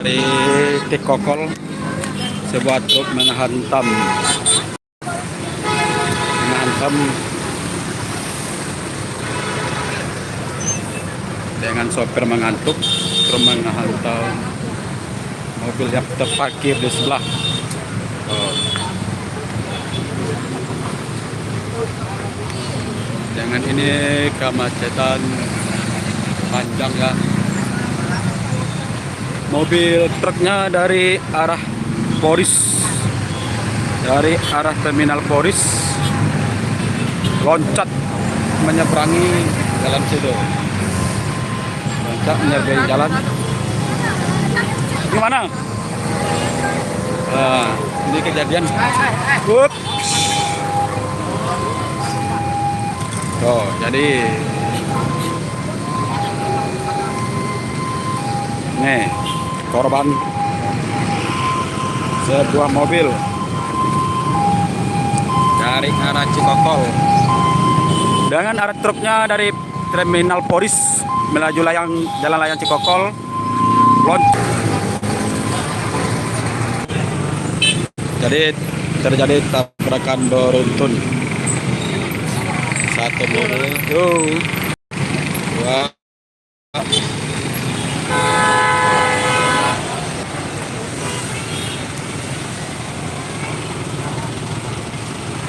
Dari Cikokol, sebuah truk menghantam dengan sopir mengantuk, truk menghantam mobil yang terparkir di sebelah. Dengan ini kemacetan panjang ya. Mobil truknya dari arah Poris, dari arah terminal Poris, loncat menyeberangi jalan situ. Loncat menyeberangi jalan. Gimana? Nah, ini kejadian. Ups. Oh, jadi nih korban sebuah mobil dari arah Cikokol dengan arah truknya dari terminal Poris melaju jalan layang Cikokol, jadi terjadi tabrakan beruntun. Satu mobil itu dua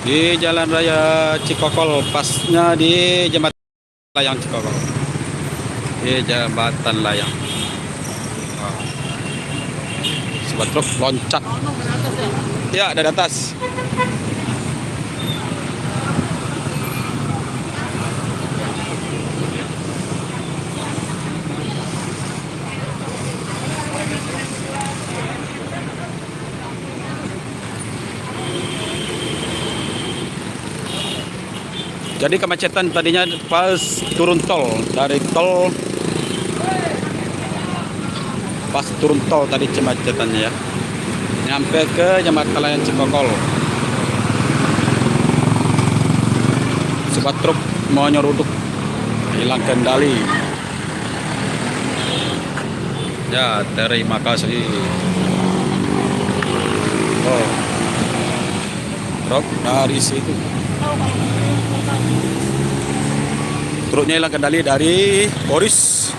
di jalan raya Cikokol, pasnya di jembatan layang Cikokol, di jembatan layang. Sebuah truk loncat ya dari atas. Jadi kemacetan tadinya pas turun tol, dari tol, pas turun tol tadi kemacetannya ya, nyampe ke jembatan layang Cikokol. Sebuah truk mau nyeruduk, hilang kendali. Ya, terima kasih. Oh, truk dari situ. Truknya hilang kendali dari Poris,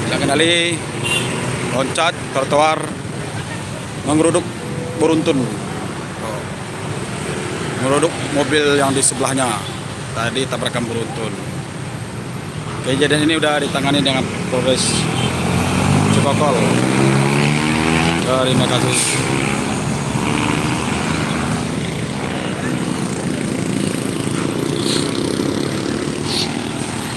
hilang kendali, loncat trotoar, mengeruduk beruntun, mengeruduk mobil yang di sebelahnya. Tadi tabrakan beruntun. Kejadian ini udah ditangani dengan Polres Cikokol. Terima kasih.